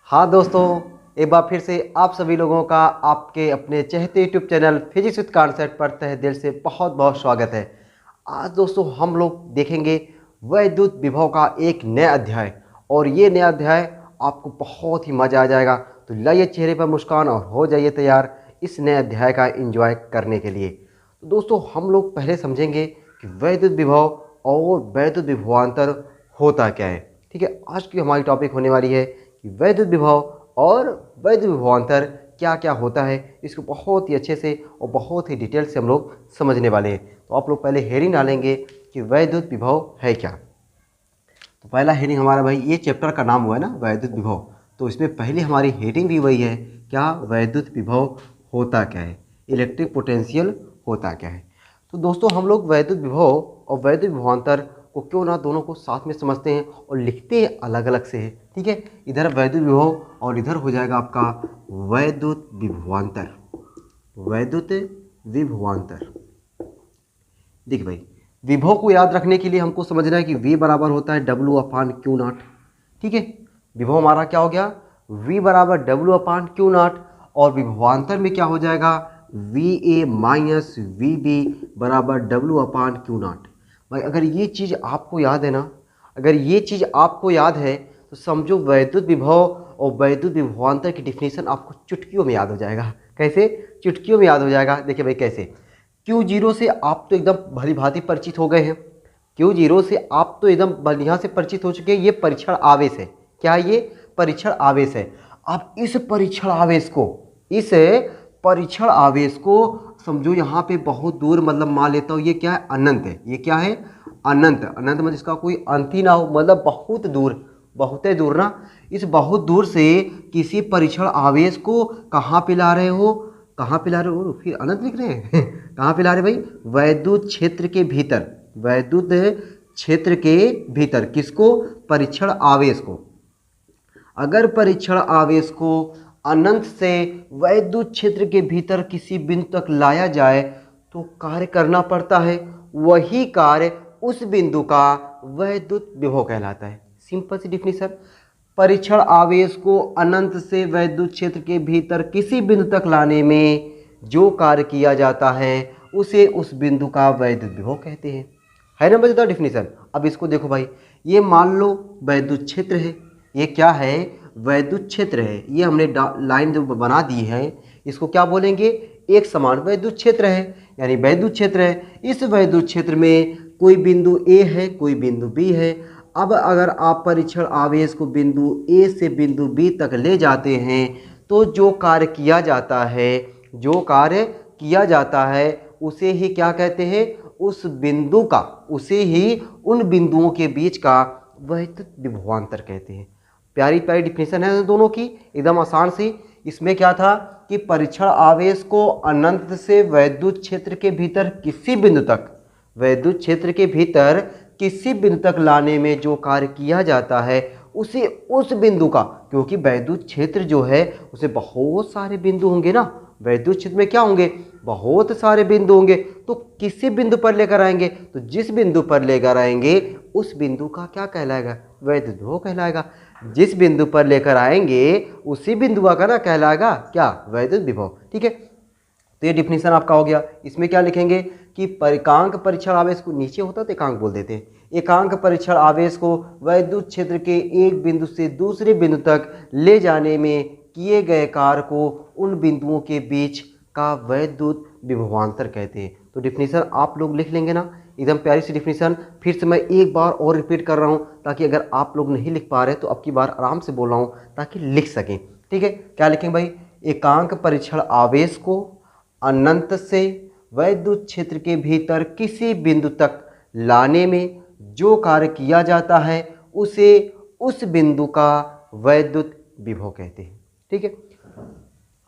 हाँ दोस्तों, एक बार फिर से आप सभी लोगों का आपके अपने चहेते YouTube channel physics with concept पर तहे दिल से बहुत बहुत स्वागत है। आज दोस्तों हम लोग देखेंगे वैद्युत विभव का एक नया अध्याय, और ये नया अध्याय आपको बहुत ही मज़ा आ जाएगा। तो लाइए चेहरे पर मुस्कान और हो जाइए तैयार इस नए अध्याय का एंजॉय करने के लिए। तो दोस्तों हम लोग पहले समझेंगे कि वैद्युत विभव और वैद्युत विभवांतर होता क्या है। ठीक है, आज की हमारी टॉपिक होने वाली है कि वैद्युत विभव और वैद्युत विभवांतर क्या क्या होता है। इसको बहुत ही अच्छे से और बहुत ही डिटेल से हम लोग समझने वाले हैं। तो आप लोग पहले हेडिंग डालेंगे कि वैद्युत विभव है क्या। तो पहला हेडिंग हमारा भाई, ये चैप्टर का नाम हुआ है ना वैद्युत विभव, तो इसमें पहले हमारी हेडिंग भी वही है, क्या वैद्युत विभव होता क्या है, इलेक्ट्रिक पोटेंशियल होता क्या है। तो दोस्तों हम लोग वैद्युत विभव और वैद्युत विभवांतर को क्यों ना दोनों को साथ में समझते हैं और लिखते हैं अलग अलग से है। ठीक है, इधर वैद्युत विभव और इधर हो जाएगा आपका वैद्युत विभवांतर। वैद्युत विभवांतर, देखिए भाई, विभव को याद रखने के लिए हमको समझना है कि V बराबर होता है W/Q0। ठीक है, विभव हमारा क्या हो गया, V बराबर W/Q0, और विभवांतर में क्या हो जाएगा, VA माइनस VB बराबर W/Q0। भाई अगर ये चीज़ आपको याद है ना, अगर ये चीज़ आपको याद है तो समझो वैद्युत विभव और वैद्युत विभवांतर की डिफिनीशन आपको चुटकियों में याद हो जाएगा। कैसे, चुटकियों में याद हो जाएगा। देखिए भाई कैसे, Q0 से आप तो एकदम भली भांति परिचित हो गए हैं। Q0 से आप तो एकदम बढ़िया से परिचित हो चुके हैं। ये परीक्षण आवेश है। क्या है ये, परीक्षण आवेश है। अब इस परीक्षण आवेश को समझो यहाँ पे बहुत दूर, मतलब मान लेता हूँ ये क्या है, अनंत है। ये क्या है, अनंत। अनंत मतलब इसका कोई अंत ही ना हो, मतलब बहुत दूर, बहुत दूर ना। इस बहुत दूर से किसी परीक्षण आवेश को कहाँ पे ला रहे हो, कहाँ पे ला रहे हो, फिर अनंत लिख रहे हैं कहाँ पे ला रहे भाई, वैद्युत क्षेत्र के भीतर। वैद्युत क्षेत्र के भीतर किसको, परीक्षण आवेश को। अगर परीक्षण आवेश को अनंत से वैद्युत क्षेत्र के भीतर किसी बिंदु तक लाया जाए तो कार्य करना पड़ता है। वही कार्य उस बिंदु का वैद्युत विभव कहलाता है। सिंपल सी डिफिनीशन, परीक्षण आवेश को अनंत से वैद्युत क्षेत्र के भीतर किसी बिंदु तक लाने में जो कार्य किया जाता है उसे उस बिंदु का वैद्युत विभव कहते हैं। है ना मजेदार डिफिनीशन। अब इसको देखो भाई, ये मान लो वैद्युत क्षेत्र है। ये क्या है, वैद्युत क्षेत्र है। ये हमने लाइन जो बना दी है इसको क्या बोलेंगे, एक समान वैद्युत क्षेत्र है, यानी वैद्युत क्षेत्र है। इस वैद्युत क्षेत्र में कोई बिंदु A है, कोई बिंदु B है। अब अगर आप परीक्षण आवेश को बिंदु A से बिंदु B तक ले जाते हैं तो जो कार्य किया जाता है, जो कार्य किया जाता है उसे ही क्या कहते हैं, उस बिंदु का, उसे ही उन बिंदुओं के बीच का वैद्युत विभवांतर कहते हैं। प्यारी प्यारी डिफिनेशन है दोनों की, एकदम आसान सी। इसमें क्या था कि परीक्षण आवेश को अनंत से वैद्युत क्षेत्र के भीतर किसी बिंदु तक, वैद्युत क्षेत्र के भीतर किसी बिंदु तक लाने में जो कार्य किया जाता है उसे उस बिंदु का, क्योंकि वैद्युत क्षेत्र जो है उसे बहुत सारे बिंदु होंगे ना, वैद्युत क्षेत्र में क्या होंगे, बहुत सारे बिंदु होंगे। तो किसी बिंदु पर लेकर आएंगे, तो जिस बिंदु पर लेकर आएंगे उस बिंदु का क्या कहलाएगा, वैद्युत विभव कहलाएगा। जिस बिंदु पर लेकर आएंगे उसी बिंदु का ना कहलाएगा क्या, वैद्युत विभव। ठीक है, तो ये डिफिनीशन आपका हो गया। इसमें क्या लिखेंगे कि एकांक परीक्षण आवेश को, नीचे होता तो एकांक बोल देते हैं, एकांक परीक्षण आवेश को वैद्युत क्षेत्र के एक बिंदु से दूसरे बिंदु तक ले जाने में किए गए कार्य को उन बिंदुओं के बीच का वैद्युत विभवांतर कहते हैं। तो डिफिनीशन आप लोग लिख लेंगे ना, एकदम प्यारी सी डिफिनीशन। फिर से मैं एक बार और रिपीट कर रहा हूँ ताकि अगर आप लोग नहीं लिख पा रहे तो अब की बार आराम से बोल रहा हूँ ताकि लिख सकें। ठीक है, क्या लिखेंगे भाई, एकांक परीक्षण आवेश को अनंत से वैद्युत क्षेत्र के भीतर किसी बिंदु तक लाने में जो कार्य किया जाता है उसे उस बिंदु का वैद्युत विभव कहते हैं। ठीक है,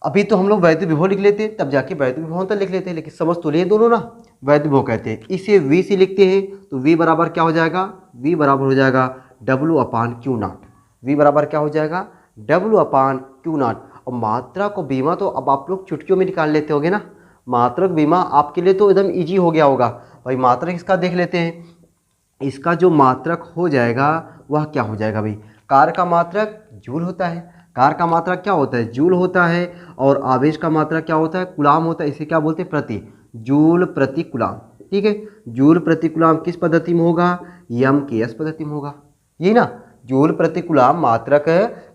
अभी तो हम लोग वैद्युत विभव लिख लेते हैं, तब जाके वैद्युत विभवांतर लिख लेते हैं, लेकिन समझ तो लिए दोनों ना। वैद्युत विभव कहते हैं, इसे V से लिखते हैं तो V बराबर क्या हो जाएगा, V बराबर हो जाएगा W/Q0। V बराबर क्या हो जाएगा, W/Q0। और मात्रक को बीमा तो अब आप लोग चुटकियों में निकाल लेते होगे ना, मात्रक बीमा आपके लिए तो एकदम ईजी हो गया होगा। भाई मात्रक इसका देख लेते हैं, इसका जो मात्रक हो जाएगा वह क्या हो जाएगा भाई, कार्य का मात्रक जूल होता है, कार का मात्रा क्या होता है, जूल होता है, और आवेश का मात्रा क्या होता है, कूलाम होता है। इसे क्या बोलते हैं, प्रति, जूल प्रति कूलाम। ठीक है, जूल प्रति कूलाम किस पद्धति में होगा, यम के एस पद्धति में होगा, यही ना। जूल प्रति कूलाम मात्रक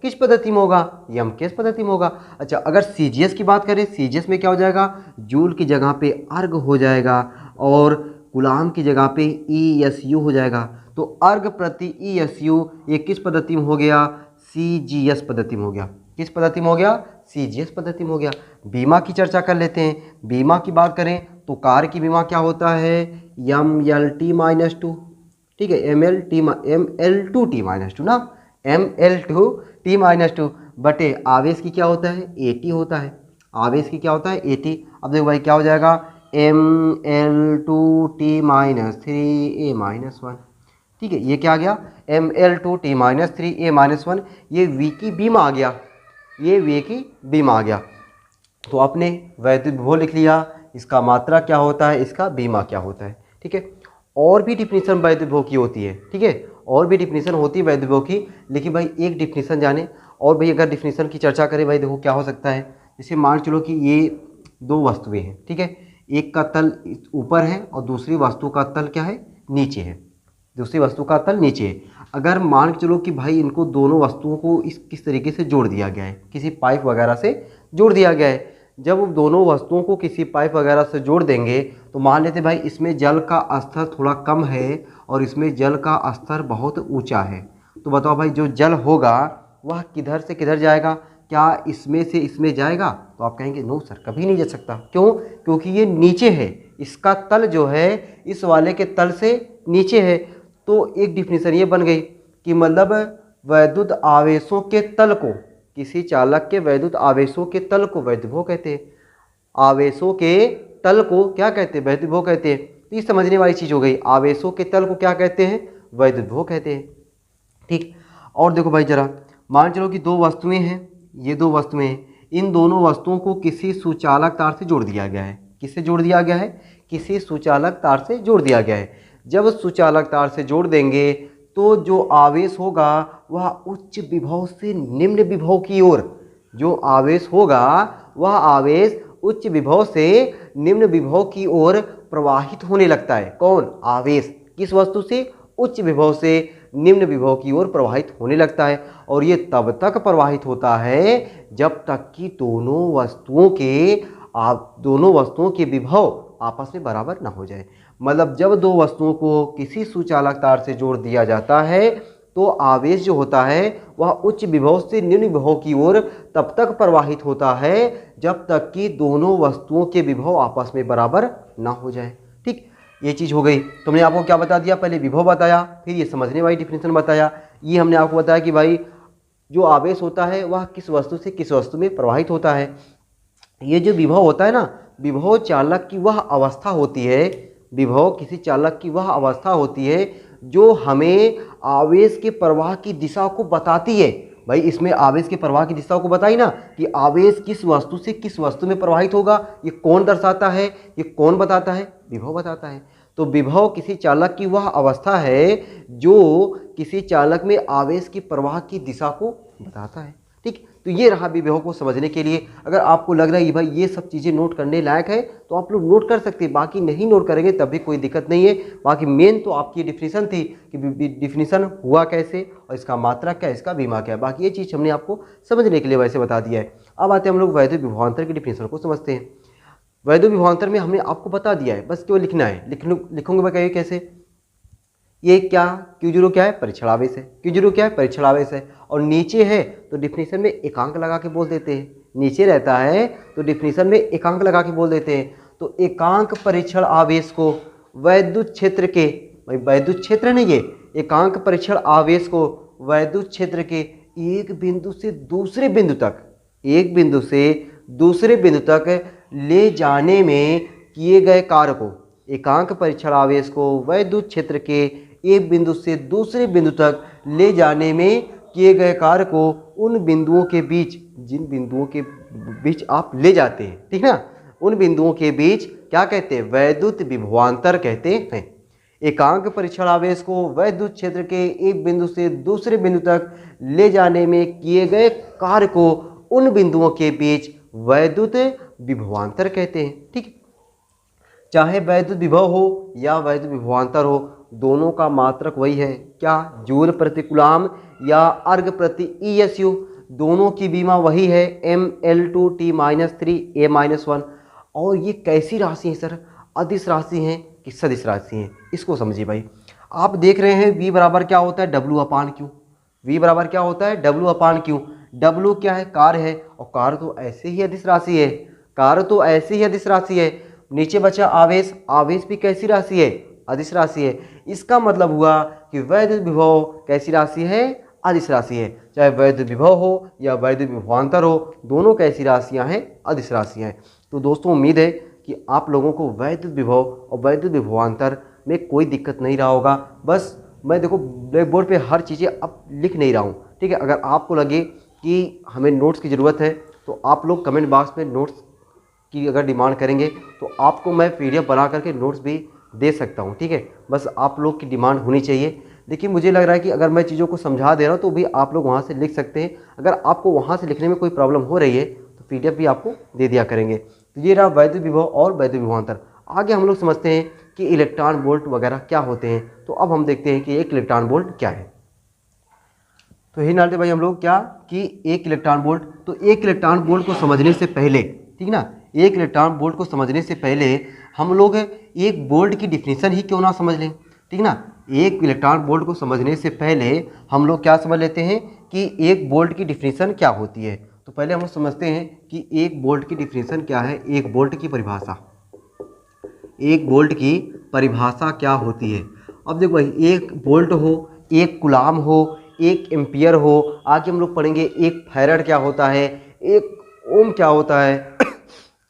किस पद्धति में होगा, यम के एस पद्धति में होगा। अच्छा, अगर सीजीएस की बात करें, सीजीएस में क्या हो जाएगा, जूल की जगह पे अर्ग हो जाएगा और कूलाम की जगह पे ईएसयू हो जाएगा। तो अर्ग प्रति ईएसयू ये किस पद्धति में हो गया, सीजीएस पद्धति में हो गया। किस पद्धति में हो गया, सीजीएस पद्धति में हो गया। बीमा की चर्चा कर लेते हैं। बीमा की बात करें तो कार की बीमा क्या होता है, MLT-2, ठीक है, ML2T-2 ना, ML2T-2 बटे आवेश की क्या होता है, AT होता है। आवेश की क्या होता है, AT। अब देखो भाई क्या हो जाएगा, ML2T-3A-1। ठीक है, ये क्या आ गया, ML2T-3A-1। ये V की बीमा आ गया, ये V की बीमा आ गया। तो आपने वैद्युत विभव लिख लिया, इसका मात्रा क्या होता है, इसका बीमा क्या होता है। ठीक है, और भी डिफिनीशन वैद्युत विभव की होती है। ठीक है, और भी डिफिनीशन होती है वैद्युत विभव की, लेकिन भाई एक डिफिनीशन जाने। और भाई अगर डिफिनीशन की चर्चा करें भाई, देखो क्या हो सकता है, जैसे मान चलो कि ये दो वस्तुएं हैं। ठीक है, एक का तल ऊपर है और दूसरी वस्तु का तल क्या है, नीचे है। दूसरी वस्तु का तल नीचे है। अगर मान के चलो कि भाई इनको दोनों वस्तुओं को किस तरीके से जोड़ दिया गया है, किसी पाइप वगैरह से जोड़ दिया गया है। जब दोनों वस्तुओं को किसी पाइप वगैरह से जोड़ देंगे तो मान लेते भाई इसमें जल का स्तर थोड़ा कम है और इसमें जल का स्तर बहुत ऊंचा है। तो बताओ भाई जो जल होगा वह किधर से किधर जाएगा, क्या इसमें से इसमें जाएगा? तो आप कहेंगे नो सर, कभी नहीं जा सकता। क्यों? क्योंकि ये नीचे है, इसका तल जो है इस वाले के तल से नीचे है। तो एक डिफिनीशन ये बन गई कि मतलब वैद्युत आवेशों के तल को, किसी चालक के वैद्युत आवेशों के तल को वैद्युत विभव कहते हैं। आवेशों के तल को क्या कहते हैं? वैद्युत विभव कहते हैं। तो ये समझने वाली चीज़ हो गई, आवेशों के तल को क्या कहते हैं? वैद्युत विभव कहते हैं। ठीक, और देखो भाई जरा, मान चलो कि दो वस्तुएं हैं, ये दो वस्तुएं हैं, इन दोनों वस्तुओं को किसी सुचालक तार से जोड़ दिया गया है। किससे जोड़ दिया गया है? किसी सुचालक तार से जोड़ दिया गया है। जब सुचालक तार से जोड़ देंगे तो जो आवेश होगा वह उच्च विभव से निम्न विभव की ओर, जो आवेश होगा वह आवेश उच्च विभव से निम्न विभव की ओर प्रवाहित होने लगता है। कौन? आवेश किस वस्तु से? उच्च विभव से निम्न विभव की ओर प्रवाहित होने लगता है। और ये तब तक प्रवाहित होता है जब तक कि दोनों वस्तुओं के विभव आपस में बराबर ना हो जाए। मतलब जब दो वस्तुओं को किसी सुचालक तार से जोड़ दिया जाता है तो आवेश जो होता है वह उच्च विभव से निम्न विभव की ओर तब तक प्रवाहित होता है जब तक कि दोनों वस्तुओं के विभव आपस में बराबर ना हो जाए। ठीक, ये चीज़ हो गई। तो हमने आपको क्या बता दिया? पहले विभव बताया, फिर ये समझने वाली डिफिनेशन बताया। ये हमने आपको बताया कि भाई जो आवेश होता है वह किस वस्तु से किस वस्तु में प्रवाहित होता है। ये जो विभव होता है ना, विभव चालक की वह अवस्था होती है, विभव किसी चालक की वह अवस्था होती है जो हमें आवेश के प्रवाह की दिशा को बताती है। भाई इसमें आवेश के प्रवाह की दिशा को बताई ना कि आवेश किस वस्तु से किस वस्तु में प्रवाहित होगा। ये कौन दर्शाता है? ये कौन बताता है? विभव बताता है। तो विभव किसी चालक की वह अवस्था है जो किसी चालक में आवेश की प्रवाह की दिशा को बताता है। ठीक, तो ये रहा विभव को समझने के लिए। अगर आपको लग रहा है कि भाई ये सब चीज़ें नोट करने लायक है तो आप लोग नोट कर सकते हैं, बाकी नहीं नोट करेंगे तब भी कोई दिक्कत नहीं है। बाकी मेन तो आपकी डिफिनीशन थी कि डिफिनीशन हुआ कैसे और इसका मात्रा क्या है, इसका बीमा क्या है। बाकी ये चीज़ हमने आपको समझने के लिए वैसे बता दिया है। अब आते हैं हम लोग वैद्युत विभवांतर की डिफिनीशन को समझते हैं। वैद्युत विभवांतर में हमने आपको बता दिया है, बस केवल लिखना है। लिखूंगे बताइए कैसे? ये क्या Q0 क्या है? परीक्षण आवेश है। Q0 क्या है? परीक्षण आवेश है। और नीचे है तो डिफिनीशन में एकांक लगा के बोल देते हैं। नीचे रहता है तो डिफिनीशन में एकांक लगा के बोल देते हैं। तो एकांक परीक्षण आवेश को वैद्युत क्षेत्र के, भाई वैद्युत क्षेत्र नहीं, ये एकांक परीक्षण आवेश को वैद्युत क्षेत्र के एक बिंदु से दूसरे बिंदु तक, एक बिंदु से दूसरे बिंदु तक ले जाने में किए गए कार्य को, एकांक परीक्षण आवेश को वैद्युत क्षेत्र के एक बिंदु से दूसरे बिंदु तक ले जाने में किए गए कार्य को उन बिंदुओं के बीच, जिन बिंदुओं के बीच आप ले जाते हैं, ठीक है ना, उन बिंदुओं के बीच क्या कहते हैं? वैद्युत विभवांतर कहते हैं। एकांक परीक्षण आवेश को वैद्युत क्षेत्र के एक बिंदु से दूसरे बिंदु तक ले जाने में किए गए कार्य को उन बिंदुओं के बीच वैद्युत विभवांतर कहते हैं। ठीक है, चाहे वैद्युत विभव हो या वैद्युत विभवांतर हो, दोनों का मात्रक वही है, क्या, जूल प्रति कूलाम या अर्ग प्रति ESU, दोनों की बीमा वही है mL2T-3A-1। और ये कैसी राशि है सर, अदिश राशि हैं कि सदिश राशि हैं, इसको समझिए भाई। आप देख रहे हैं V बराबर क्या होता है, W/Q। V बराबर क्या होता है, W/Q। W क्या है, कार्य है, और कार्य तो ऐसे ही अदिश राशि है, कार्य तो ऐसे ही अदिश राशि है। नीचे बचा आवेश, आवेश भी कैसी राशि है, अदिश राशि है। इसका मतलब हुआ कि वैद्युत विभव कैसी राशि है, अदिश राशि है। चाहे वैद्युत विभव हो या वैद्युत विभवांतर हो, दोनों कैसी राशियां हैं, अदिश राशियां हैं। तो दोस्तों उम्मीद है कि आप लोगों को वैद्युत विभव और वैद्युत विभवांतर में कोई दिक्कत नहीं रहा होगा। बस मैं देखो ब्लैक बोर्ड पे हर चीज़ें अब लिख नहीं रहा हूँ, ठीक है। अगर आपको लगे कि हमें नोट्स की ज़रूरत है तो आप लोग कमेंट बॉक्स में नोट्स की अगर डिमांड करेंगे तो आपको मैं PDF बना करके नोट्स भी दे सकता हूँ, ठीक है। बस आप लोग की डिमांड होनी चाहिए। देखिए मुझे लग रहा है कि अगर मैं चीज़ों को समझा दे रहा हूँ तो भी आप लोग वहाँ से लिख सकते हैं। अगर आपको वहाँ से लिखने में कोई प्रॉब्लम हो रही है तो PDF भी आपको दे दिया करेंगे। तो ये रहा वैद्युत विभव और वैद्युत विभवांतर। आगे हम लोग समझते हैं कि इलेक्ट्रॉन वोल्ट वगैरह क्या होते हैं। तो अब हम देखते हैं कि एक इलेक्ट्रॉन वोल्ट क्या है। तो यही नालते भाई हम लोग क्या कि एक इलेक्ट्रॉन वोल्ट, तो एक इलेक्ट्रॉन वोल्ट को समझने से पहले, ठीक ना, एक इलेक्ट्रॉन वोल्ट को समझने से पहले हम लोग एक वोल्ट की डिफिनीशन ही क्यों ना समझ लें, ठीक ना। एक इलेक्ट्रॉन वोल्ट को समझने से पहले हम लोग क्या समझ लेते हैं कि एक वोल्ट की डिफिनीशन क्या होती है। तो पहले हम लोग समझते हैं कि एक वोल्ट की डिफिनीशन क्या है, एक वोल्ट की परिभाषा, एक वोल्ट की परिभाषा क्या होती है। अब देखो भाई, एक वोल्ट हो, एक कूलाम हो, एक एम्पियर हो, आगे हम लोग पढ़ेंगे एक फैराड क्या होता है, एक ओम क्या होता है।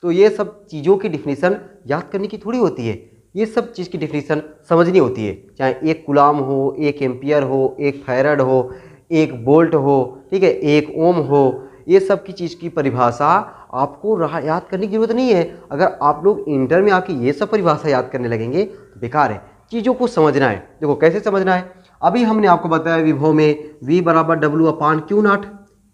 तो ये सब चीज़ों की डिफिनीशन याद करने की थोड़ी होती है, ये सब चीज़ की डिफिनीशन समझनी होती है। चाहे एक कूलाम हो, एक एम्पियर हो, एक फैराड हो, एक वोल्ट हो, ठीक है, एक ओम हो, ये सब की चीज़ की परिभाषा आपको याद करने की जरूरत नहीं है। अगर आप लोग इंटर में आके ये सब परिभाषा याद करने लगेंगे तो बेकार है। चीज़ों को समझना है। देखो कैसे समझना है, अभी हमने आपको बताया विभव में V बराबर W/Q0,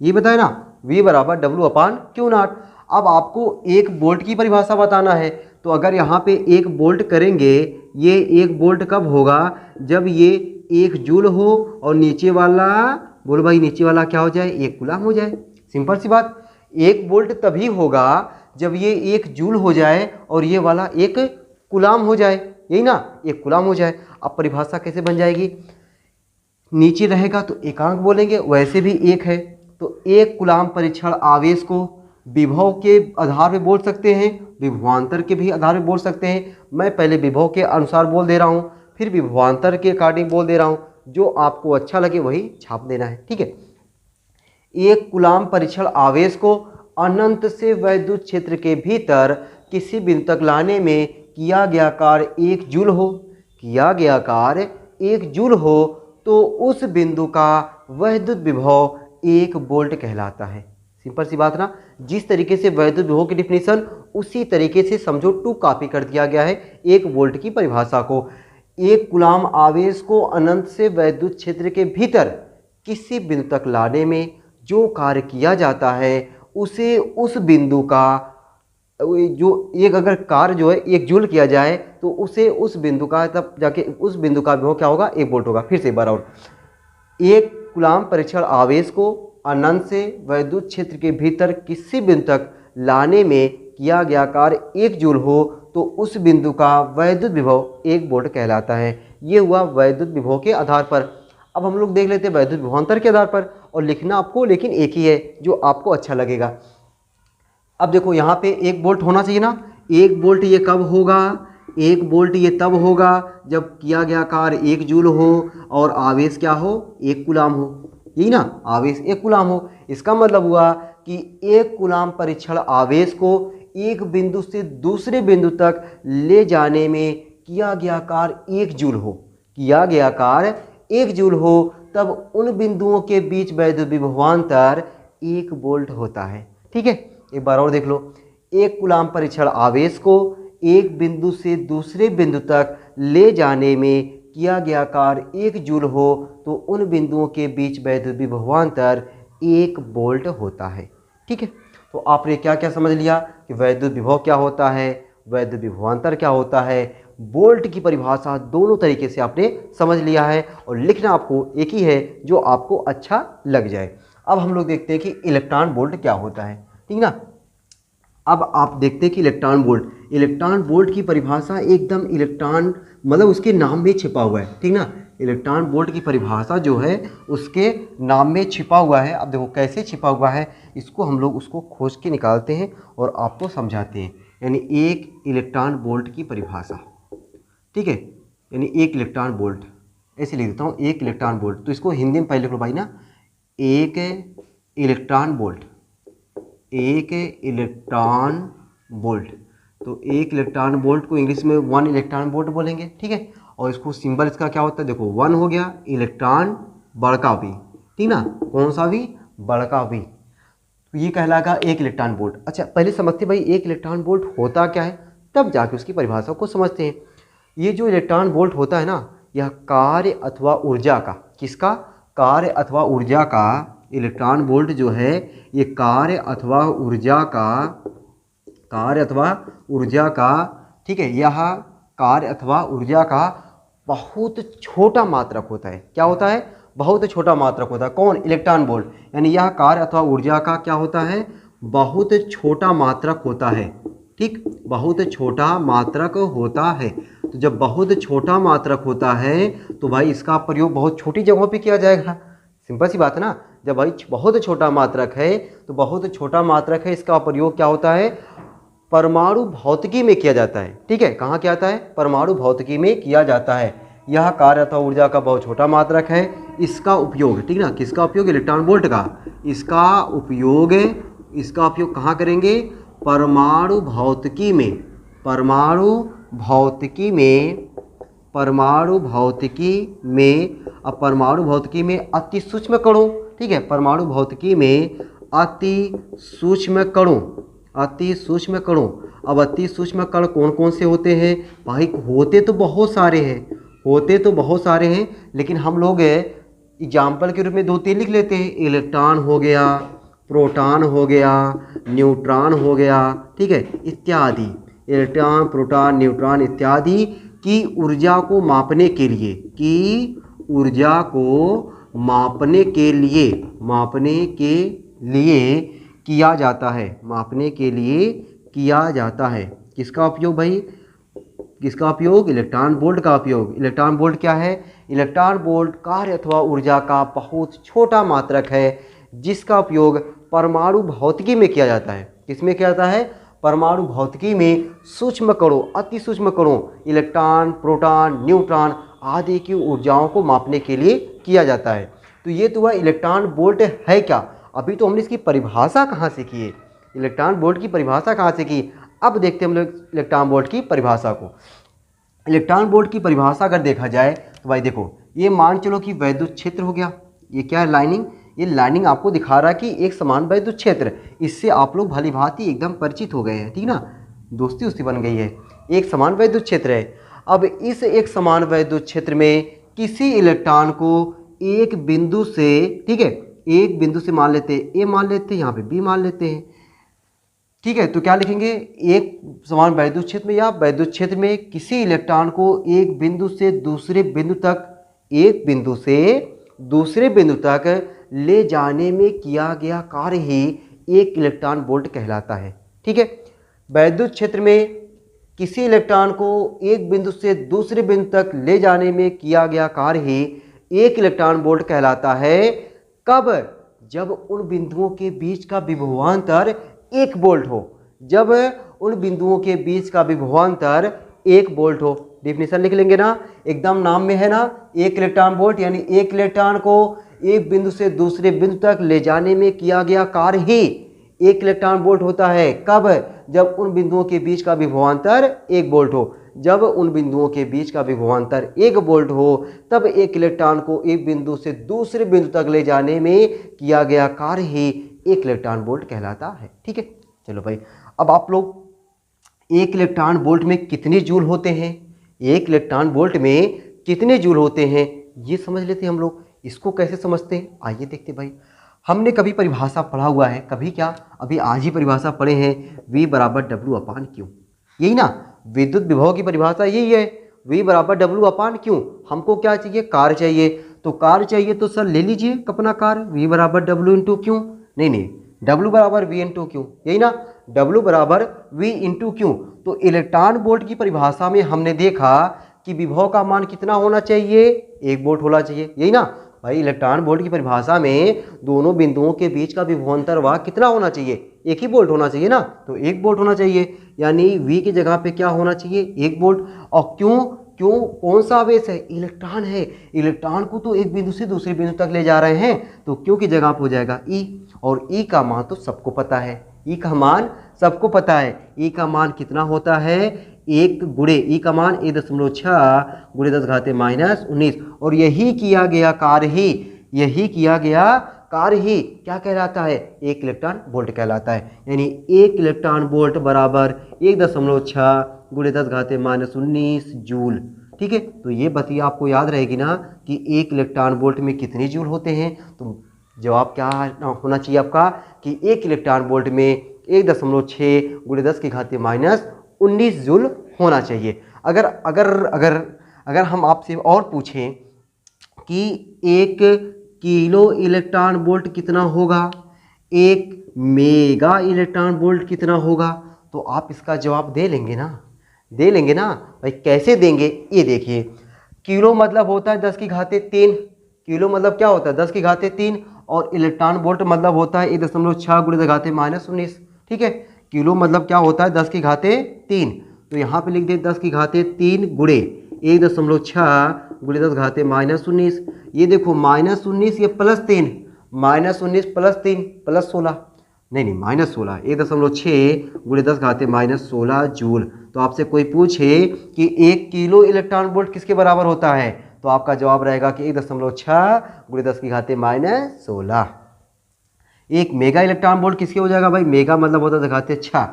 ये बताया ना, V बराबर W/Q0। अब आपको एक वोल्ट की परिभाषा बताना है। तो अगर यहाँ पे एक वोल्ट करेंगे, ये एक वोल्ट कब होगा, जब ये 1 जूल हो और नीचे वाला, बोलो भाई नीचे वाला क्या हो जाए, 1 कूलाम हो जाए। सिंपल सी बात, 1 वोल्ट तभी होगा जब ये 1 जूल हो जाए और ये वाला 1 कूलाम हो जाए, यही ना, 1 कूलाम हो जाए। अब परिभाषा कैसे बन जाएगी, नीचे रहेगा तो एकांक बोलेंगे, वैसे भी 1 है तो 1 कूलाम परीक्षण आवेश को विभव के आधार पे बोल सकते हैं, विभवांतर के भी आधार पे बोल सकते हैं। मैं पहले विभव के अनुसार बोल दे रहा हूँ, फिर विभवांतर के अकॉर्डिंग बोल दे रहा हूँ, जो आपको अच्छा लगे वही छाप देना है, ठीक है। 1 कूलाम परीक्षण आवेश को अनंत से वैद्युत क्षेत्र के भीतर किसी बिंदु तक लाने में किया गया कार्य 1 जूल हो, किया गया कार्य 1 जूल हो तो उस बिंदु का वैद्युत विभव 1 वोल्ट कहलाता है। सिंपल सी बात ना, जिस तरीके से वैद्युत विभव की डिफिनीशन उसी तरीके से समझो टू कॉपी कर दिया गया है 1 वोल्ट की परिभाषा को। 1 कूलाम आवेश को अनंत से वैद्युत क्षेत्र के भीतर किसी बिंदु तक लाने में जो कार्य किया जाता है उसे उस बिंदु का जो एक अगर कार्य जो है 1 जूल किया जाए तो उसे उस बिंदु का, तब जाके उस बिंदु का विभव क्या होगा, 1 वोल्ट होगा। फिर से एक बार और, 1 कूलाम परीक्षण आवेश को अनंत से वैद्युत क्षेत्र के भीतर किसी बिंदु तक लाने में किया गया कार्य 1 जूल हो तो उस बिंदु का वैद्युत विभव 1 वोल्ट कहलाता है। ये हुआ वैद्युत विभव के आधार पर। अब हम लोग देख लेते हैं वैद्युत विभवांतर के आधार पर, और लिखना आपको लेकिन एक ही है जो आपको अच्छा लगेगा। अब देखो यहाँ पे 1 वोल्ट होना चाहिए ना, 1 वोल्ट ये कब होगा, 1 वोल्ट ये तब होगा जब किया गया कार्य 1 जूल हो और आवेश क्या हो, 1 कूलाम हो, यही ना, आवेश 1 कूलाम हो। इसका मतलब हुआ कि 1 कूलाम परीक्षण आवेश को एक बिंदु से दूसरे बिंदु तक ले जाने में किया गया कार्य 1 जूल हो, किया गया कार्य 1 जूल हो, तब उन बिंदुओं के बीच वैद्युत विभवांतर 1 वोल्ट होता है, ठीक है। एक बार और देख लो, 1 कूलाम परीक्षण आवेश को एक बिंदु से दूसरे बिंदु तक ले जाने में किया गया कार्य 1 जूल हो तो उन बिंदुओं के बीच वैद्युत विभवांतर 1 वोल्ट होता है। ठीक है, तो आपने क्या क्या समझ लिया कि वैद्युत विभव क्या होता है, वैद्युत विभवांतर क्या होता है, वोल्ट की परिभाषा दोनों तरीके से आपने समझ लिया है और लिखना आपको एक ही है जो आपको अच्छा लग जाए। अब हम लोग देखते हैं कि इलेक्ट्रॉन वोल्ट क्या होता है। ठीक ना, अब आप देखते हैं कि इलेक्ट्रॉन वोल्ट की परिभाषा एकदम इलेक्ट्रॉन मतलब उसके नाम में छिपा हुआ है। ठीक ना, इलेक्ट्रॉन वोल्ट की परिभाषा जो है उसके नाम में छिपा हुआ है। अब देखो कैसे छिपा हुआ है, इसको हम लोग उसको खोज के निकालते हैं और आपको समझाते हैं। यानी एक इलेक्ट्रॉन वोल्ट की परिभाषा, ठीक है, यानी एक इलेक्ट्रॉन वोल्ट, ऐसे लिख देता हूँ एक इलेक्ट्रॉन वोल्ट। तो इसको हिंदी में पहले लिख लो भाई ना, एक इलेक्ट्रॉन वोल्ट, एक इलेक्ट्रॉन वोल्ट। तो एक इलेक्ट्रॉन वोल्ट को इंग्लिश में 1 इलेक्ट्रॉन वोल्ट बोलेंगे। ठीक है, और इसको सिंबल इसका क्या होता है, देखो 1 हो गया इलेक्ट्रॉन बड़का भी, ठीक ना, कौन सा भी, बड़का भी, तो ये कहलाएगा एक इलेक्ट्रॉन वोल्ट। अच्छा पहले समझते भाई एक इलेक्ट्रॉन वोल्ट होता क्या है, तब जाके उसकी परिभाषा को समझते हैं। ये जो इलेक्ट्रॉन वोल्ट होता है ना, यह कार्य अथवा ऊर्जा का, किसका, कार्य अथवा ऊर्जा का, इलेक्ट्रॉन वोल्ट जो है ये कार्य अथवा ऊर्जा का, ठीक है, यह कार्य अथवा ऊर्जा का बहुत छोटा मात्रक होता है। क्या होता है, बहुत छोटा मात्रक होता है। कौन, इलेक्ट्रॉन वोल्ट, यानी यह कार्य अथवा ऊर्जा का क्या होता है, बहुत छोटा मात्रक होता है। ठीक, बहुत छोटा मात्रक होता है। तो जब बहुत छोटा मात्रक होता है तो भाई इसका प्रयोग बहुत छोटी जगहों पे किया जाएगा। सिंपल सी बात है ना, जब भाई बहुत छोटा मात्रक है तो बहुत छोटा मात्रक है, इसका प्रयोग क्या होता है, परमाणु भौतिकी में किया जाता है। ठीक है, कहाँ किया जाता है, परमाणु भौतिकी में किया जाता है। यह कार्य अथवा ऊर्जा का बहुत छोटा मात्रक है, इसका उपयोग, ठीक ना, किसका उपयोग, इलेक्ट्रॉन वोल्ट का, इसका उपयोग कहाँ करेंगे, परमाणु भौतिकी में, परमाणु भौतिकी में अति सूक्ष्म कणों, ठीक है, परमाणु भौतिकी में अति सूक्ष्म कणों। अब अति सूक्ष्म कण कौन कौन से होते हैं भाई, होते तो बहुत सारे हैं, लेकिन हम लोग एग्जाम्पल के रूप में 2-3 लिख लेते हैं। इलेक्ट्रॉन हो गया, प्रोटॉन हो गया, न्यूट्रॉन हो गया, ठीक है, इत्यादि। इलेक्ट्रॉन, प्रोटॉन, न्यूट्रॉन इत्यादि की ऊर्जा को मापने के लिए किया जाता है। किसका उपयोग भाई, किसका उपयोग, इलेक्ट्रॉन वोल्ट का उपयोग। इलेक्ट्रॉन वोल्ट क्या है, इलेक्ट्रॉन वोल्ट कार्य अथवा ऊर्जा का बहुत छोटा मात्रक है जिसका उपयोग परमाणु भौतिकी में किया जाता है। किसमें किया जाता है, परमाणु भौतिकी में सूक्ष्म कणों, अति सूक्ष्म कणों, इलेक्ट्रॉन, प्रोटॉन, न्यूट्रॉन आदि की ऊर्जाओं को मापने के लिए किया जाता है। तो ये तो वह इलेक्ट्रॉन वोल्ट है क्या। अभी तो हमने इसकी परिभाषा कहाँ से की है, इलेक्ट्रॉन वोल्ट की परिभाषा कहाँ से की। अब देखते हैं हम लोग इलेक्ट्रॉन वोल्ट की परिभाषा को। इलेक्ट्रॉन वोल्ट की परिभाषा अगर देखा जाए तो भाई देखो, ये मान चलो कि वैद्युत क्षेत्र हो गया, ये क्या है, लाइनिंग, ये लाइनिंग आपको दिखा रहा है कि एक समान वैद्युत क्षेत्र, इससे आप लोग भली भांति एकदम परिचित हो गए हैं, ठीक ना, दोस्ती बन गई है। एक समान वैद्युत क्षेत्र है। अब इस एक समान वैद्युत क्षेत्र में किसी इलेक्ट्रॉन को एक बिंदु से, ठीक है, एक बिंदु से मान लेते हैं, ए मान लेते हैं, यहाँ पे बी मान लेते हैं, ठीक है। तो क्या लिखेंगे, एक समान वैद्युत क्षेत्र में या वैद्युत क्षेत्र में किसी इलेक्ट्रॉन को एक बिंदु से दूसरे बिंदु तक ले जाने में किया गया कार्य ही एक इलेक्ट्रॉन वोल्ट कहलाता है। ठीक है, वैद्युत क्षेत्र में किसी इलेक्ट्रॉन को एक बिंदु से दूसरे बिंदु तक ले जाने में किया गया कार्य ही एक इलेक्ट्रॉन वोल्ट कहलाता है। कब, जब उन बिंदुओं के बीच का विभवांतर 1 वोल्ट हो, जब उन बिंदुओं के बीच का विभवांतर 1 वोल्ट हो। डिफिनेशन लिख लेंगे ना, एकदम नाम में है ना, एक इलेक्ट्रॉन वोल्ट, यानी एक इलेक्ट्रॉन को एक बिंदु से दूसरे बिंदु तक ले जाने में किया गया कार्य ही एक इलेक्ट्रॉन वोल्ट होता है। कब, जब उन बिंदुओं के बीच का विभवांतर 1 वोल्ट हो। जब उन बिंदुओं के बीच का विभवांतर 1 वोल्ट हो तब एक इलेक्ट्रॉन को एक बिंदु से दूसरे बिंदु तक ले जाने में किया गया कार्य ही एक इलेक्ट्रॉन वोल्ट कहलाता है। ठीक है, चलो भाई, अब आप लोग एक इलेक्ट्रॉन वोल्ट में कितने जूल होते हैं एक इलेक्ट्रॉन वोल्ट में कितने जूल होते हैं ये समझ लेते हैं हम लोग। इसको कैसे समझते हैं आइए देखते भाई। हमने कभी परिभाषा पढ़ा हुआ है, कभी क्या अभी आज ही परिभाषा पढ़े हैं, V बराबर डब्ल्यू अपान क्यू, यही ना विद्युत विभव की परिभाषा यही है, V बराबर डब्ल्यू अपान क्यू। हमको क्या चाहिए, कार्य चाहिए, तो कार्य चाहिए तो सर ले लीजिए अपना कार्य V बराबर डब्ल्यू इंटू क्यू, नहीं W बराबर V इंटू क्यू, यही ना W बराबर V इंटू क्यू। तो इलेक्ट्रॉन वोल्ट की परिभाषा में हमने देखा कि विभव का मान कितना होना चाहिए, 1 वोल्ट होना चाहिए, यही ना भाई। इलेक्ट्रॉन वोल्ट की परिभाषा में दोनों बिंदुओं के बीच का विभवांतर वाह कितना होना चाहिए, 1 ही वोल्ट होना चाहिए ना, तो 1 वोल्ट होना चाहिए, यानी V की जगह पे क्या होना चाहिए, 1 वोल्ट। और क्यों क्यों कौन सा आवेश है, इलेक्ट्रॉन है, इलेक्ट्रॉन को तो एक बिंदु से दूसरे बिंदु तक ले जा रहे हैं, तो क्यों की जगह पे हो जाएगा E। और E का मान तो सबको पता है, E का मान सबको पता है, E का मान कितना होता है, 1 गुणे E का मान 1.6 गुणे 10 घाते माइनस 19। और यही किया गया कार्य ही क्या कहलाता है, 1 इलेक्ट्रॉन वोल्ट कहलाता है। यानी 1 इलेक्ट्रॉन वोल्ट बराबर 1.6 गुणे 10 घाते माइनस 19 जूल। ठीक है, तो ये बतिया आपको याद रहेगी ना कि 1 इलेक्ट्रॉन वोल्ट में कितने जूल होते हैं। तो जवाब क्या होना चाहिए आपका कि 1 इलेक्ट्रॉन वोल्ट में 1.6 गुणे 10 की घाते माइनस 19 जूल होना चाहिए। अगर अगर अगर अगर हम आपसे और पूछें कि 1 किलो इलेक्ट्रॉन वोल्ट कितना होगा, 1 मेगा इलेक्ट्रॉन वोल्ट कितना होगा, तो आप इसका जवाब दे लेंगे ना, दे लेंगे ना भाई। कैसे देंगे ये देखिए, किलो मतलब होता है 10 की घाते 3, किलो मतलब क्या होता है 10 की घाते 3, और इलेक्ट्रॉन वोल्ट मतलब होता है 1.6 गुणे 10 घाते माइनस 19। ठीक है, किलो मतलब क्या होता है 10 की घाते 3, तो यहाँ पे लिख दे 10 की घाते 3 गुणे 1.6 गुणे 10 घाते माइनस 19। ये देखो माइनस 19 ये प्लस 3, माइनस 19 प्लस 3 प्लस 16, नहीं माइनस 16, 1.6 गुणे 10 घाते माइनस 16 जूल। तो आपसे कोई पूछे कि 1 किलो इलेक्ट्रॉन वोल्ट किसके बराबर होता है, तो आपका जवाब रहेगा कि 1.6 गुणे 10 की घाते माइनस 16। 1 मेगा इलेक्ट्रॉन वोल्ट किसके हो जाएगा भाई, मेगा मतलब होता है 10 घाते 6,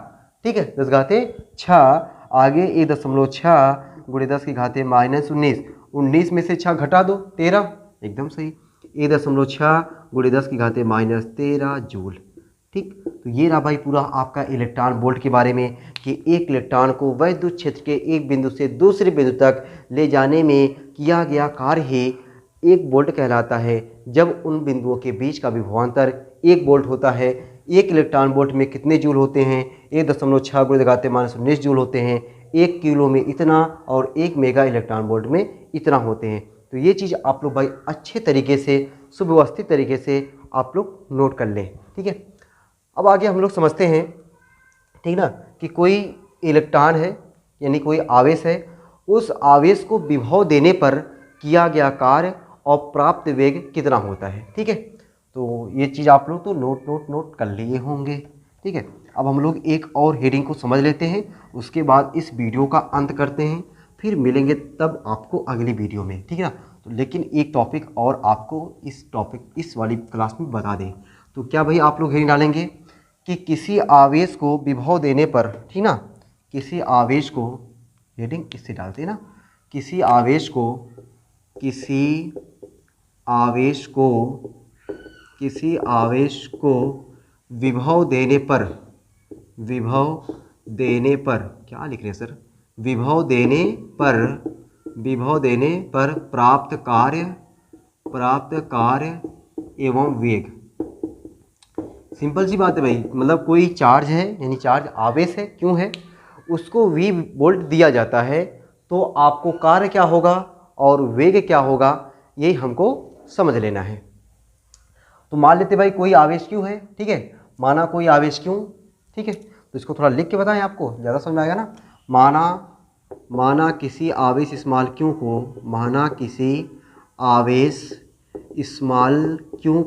ठीक है 10 घाते 6, आगे 1.6 गुणे 10 की घाते माइनस 19, 19 में से 6 घटा दो 13, एकदम सही, 1.6 गुणे 10 की घाते माइनस 13 जूल। ठीक, तो ये रहा भाई पूरा आपका इलेक्ट्रॉन वोल्ट के बारे में कि एक इलेक्ट्रॉन को वैद्युत क्षेत्र के एक बिंदु से दूसरे बिंदु तक ले जाने में किया गया कार्य ही 1 वोल्ट कहलाता है। जब उन बिंदुओं के बीच का विभवांतर 1 वोल्ट होता है। 1 इलेक्ट्रॉन वोल्ट में कितने जूल होते हैं, 1.6 गुणे 10 घाते माइनस 19 जूल होते हैं। 1 किलो में इतना और 1 मेगा इलेक्ट्रॉन वोल्ट में इतना होते हैं। तो ये चीज़ आप लोग भाई अच्छे तरीके से सुव्यवस्थित तरीके से आप लोग नोट कर लें। ठीक है, अब आगे हम लोग समझते हैं, ठीक ना, कि कोई इलेक्ट्रॉन है यानी कोई आवेश है, उस आवेश को विभव देने पर किया गया कार्य और प्राप्त वेग कितना होता है। ठीक है, तो ये चीज़ आप लोग तो नोट कर लिए होंगे। ठीक है, अब हम लोग एक और हेडिंग को समझ लेते हैं, उसके बाद इस वीडियो का अंत करते हैं, फिर मिलेंगे तब आपको अगली वीडियो में। ठीक है ना, तो लेकिन एक टॉपिक और आपको इस वाली क्लास में बता दें, तो क्या भाई आप लोग हेडिंग डालेंगे कि किसी आवेश को विभव देने पर, ठीक ना, किसी आवेश को, हेडिंग इससे डालते हैं ना, किसी आवेश को विभव देने पर क्या लिख रहे हैं सर, विभव देने पर प्राप्त कार्य एवं वेग। सिंपल सी बात है भाई, मतलब कोई चार्ज है यानी चार्ज आवेश है, क्यों है, उसको V वोल्ट दिया जाता है, तो आपको कार्य क्या होगा और वेग क्या होगा यही हमको समझ लेना है। तो मान लेते भाई कोई आवेश क्यों है, ठीक है, माना कोई आवेश क्यों, ठीक है, तो इसको थोड़ा लिख के बताएं, आपको ज़्यादा समझ में आएगा ना। माना किसी आवेश स्मॉल क्यू को, माना किसी आवेश स्मॉल क्यू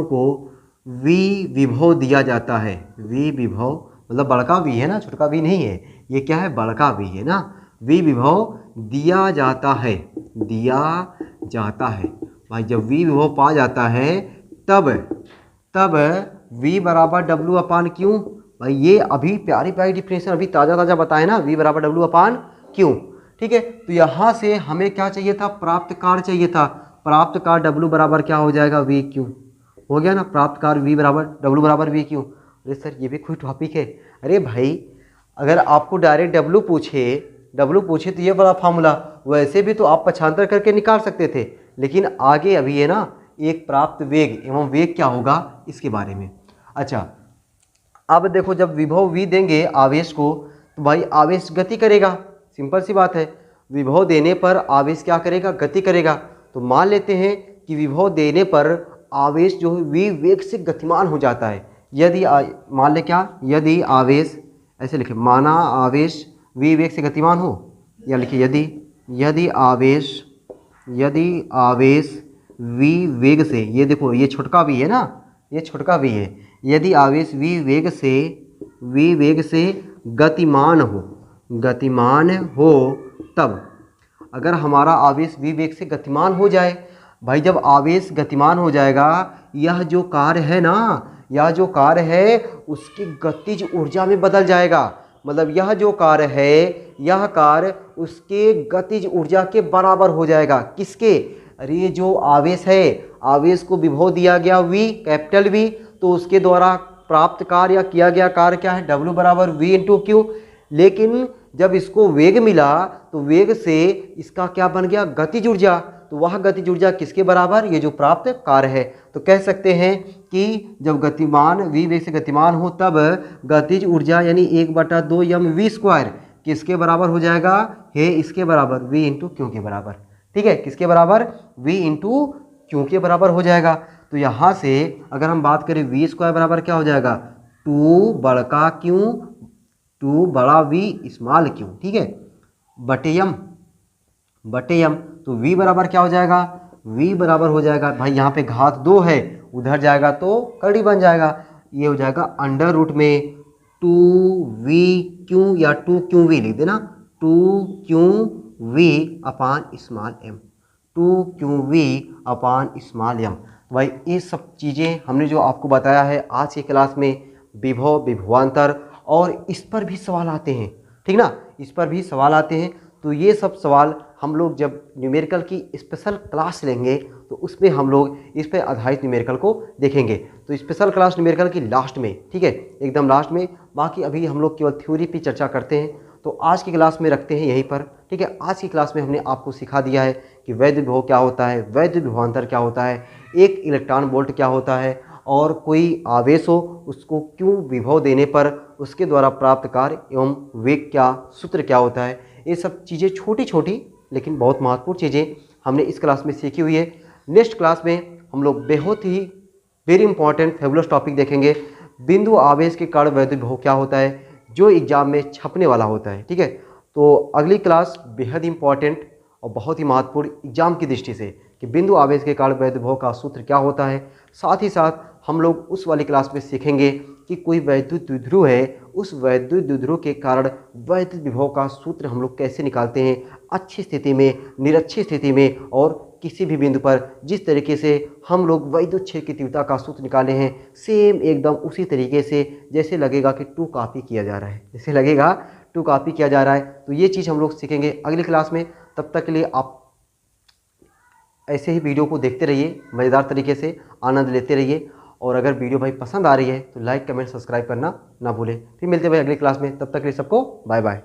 को V विभव दिया जाता है। V विभव मतलब बड़का V है ना, छोटका V नहीं है, ये क्या है, बड़का V है ना। V विभव दिया जाता है भाई, जब V विभव पा जाता है तब V बराबर W अपान क्यू। भाई ये अभी प्यारी डिफिनेशन अभी ताज़ा बताए ना, V बराबर W अपान क्यू। ठीक है, तो यहाँ से हमें क्या चाहिए था, प्राप्त कार्य चाहिए था। प्राप्त कार्य W बराबर क्या हो जाएगा, वी क्यू। हो गया ना, प्राप्त कार्य V बराबर W बराबर वी क्यू। अरे सर ये भी कोई टॉपिक है? अरे भाई अगर आपको डायरेक्ट W पूछे तो ये वाला फार्मूला, वैसे भी तो आप पक्षांतर करके निकाल सकते थे, लेकिन आगे अभी है ना एक प्राप्त वेग एवं वेग क्या होगा इसके बारे में। अच्छा, अब देखो जब विभव V देंगे आवेश को, तो भाई आवेश गति करेगा, सिंपल सी बात है। विभव देने पर आवेश क्या करेगा, गति करेगा। तो मान लेते हैं कि विभव देने पर आवेश जो है V वेग से गतिमान हो जाता है। यदि मान ले क्या, यदि आवेश, ऐसे लिखे, माना आवेश V वेग से गतिमान हो, या लिखिए यदि आवेश V वेग से, ये देखो ये छोटका V है ना, ये छोटका V है, यदि आवेश V वेग से गतिमान हो तब, अगर हमारा आवेश V वेग से गतिमान हो जाए, भाई जब आवेश गतिमान हो जाएगा, यह जो कार्य है उसकी गतिज ऊर्जा में बदल जाएगा। मतलब यह जो कार्य है, यह कार्य उसके गतिज ऊर्जा के बराबर हो जाएगा। किसके? अरे ये जो आवेश है, आवेश को विभव दिया गया V, कैपिटल V, तो उसके द्वारा प्राप्त कार्य या किया गया कार्य क्या है, W बराबर V इंटू क्यू। लेकिन जब इसको वेग मिला तो वेग से इसका क्या बन गया, गतिज ऊर्जा। तो वह गतिज ऊर्जा किसके बराबर, ये जो प्राप्त कार्य है। तो कह सकते हैं कि जब गतिमान V वेग से गतिमान हो तब गतिज ऊर्जा यानी 1/2 mv² किसके बराबर हो जाएगा, है इसके बराबर, V इंटू क्यू के बराबर। ठीक है, किसके बराबर, V इंटू क्यू के बराबर हो जाएगा। तो यहाँ से अगर हम बात करें V² बराबर क्या हो जाएगा, 2 बड़का क्यू, 2 बड़ा V स्मॉल क्यू। ठीक है, बटे m। तो V बराबर क्या हो जाएगा, V बराबर हो जाएगा, भाई यहाँ पे घात 2 है, उधर जाएगा तो कड़ी बन जाएगा, ये हो जाएगा अंडर रूट में 2VQ या 2QV लिख देना, 2QV अपान स्मॉल m, 2QV अपान स्मॉल m। भाई ये सब चीज़ें हमने जो आपको बताया है आज की क्लास में, विभव, विभवांतर, और इस पर भी सवाल आते हैं। ठीक ना, इस पर भी सवाल आते हैं। तो ये सब सवाल हम लोग जब न्यूमेरिकल की स्पेशल क्लास लेंगे तो उसमें हम लोग इस पर आधारित न्यूमेरिकल को देखेंगे। तो स्पेशल क्लास न्यूमेरिकल की लास्ट में, ठीक है, एकदम लास्ट में। बाकी अभी हम लोग केवल थ्योरी पे चर्चा करते हैं, तो आज की क्लास में रखते हैं यहीं पर। ठीक है, आज की क्लास में हमने आपको सिखा दिया है कि वैद्युत विभव क्या होता है, वैद्युत विभवांतर क्या होता है, एक इलेक्ट्रॉन वोल्ट क्या होता है, और कोई आवेश हो उसको क्यों विभव देने पर उसके द्वारा प्राप्त कार्य एवं वेग क्या, सूत्र क्या होता है। ये सब चीज़ें छोटी छोटी लेकिन बहुत महत्वपूर्ण चीज़ें हमने इस क्लास में सीखी हुई है। नेक्स्ट क्लास में हम लोग बहुत ही वेरी इंपॉर्टेंट फेबुलस टॉपिक देखेंगे, बिंदु आवेश के कारण वैद्युत विभव क्या होता है, जो एग्जाम में छपने वाला होता है। ठीक है, तो अगली क्लास बेहद इंपॉर्टेंट और बहुत ही महत्वपूर्ण एग्जाम की दृष्टि से कि बिंदु आवेश के कारण वैद्युत विभव का सूत्र क्या होता है। साथ ही साथ हम लोग उस वाली क्लास में सीखेंगे कि कोई वैद्युत द्विध्रुव है, उस वैद्युत द्विध्रुव के कारण वैद्युत विभव का सूत्र हम लोग कैसे निकालते हैं, अच्छी स्थिति में, निरक्षी स्थिति में, और किसी भी बिंदु पर जिस तरीके से हम लोग वैद्युत क्षेत्र की तीव्रता का सूत्र निकाले हैं, सेम एकदम उसी तरीके से, जैसे लगेगा कि 2 कॉपी किया जा रहा है, जैसे लगेगा 2 कॉपी किया जा रहा है। तो ये चीज़ हम लोग सीखेंगे अगली क्लास में। तब तक के लिए आप ऐसे ही वीडियो को देखते रहिए, मज़ेदार तरीके से आनंद लेते रहिए, और अगर वीडियो भाई पसंद आ रही है तो लाइक, कमेंट, सब्सक्राइब करना ना भूलें। फिर मिलते हैं भाई अगली क्लास में, तब तक के लिए सबको बाय बाय।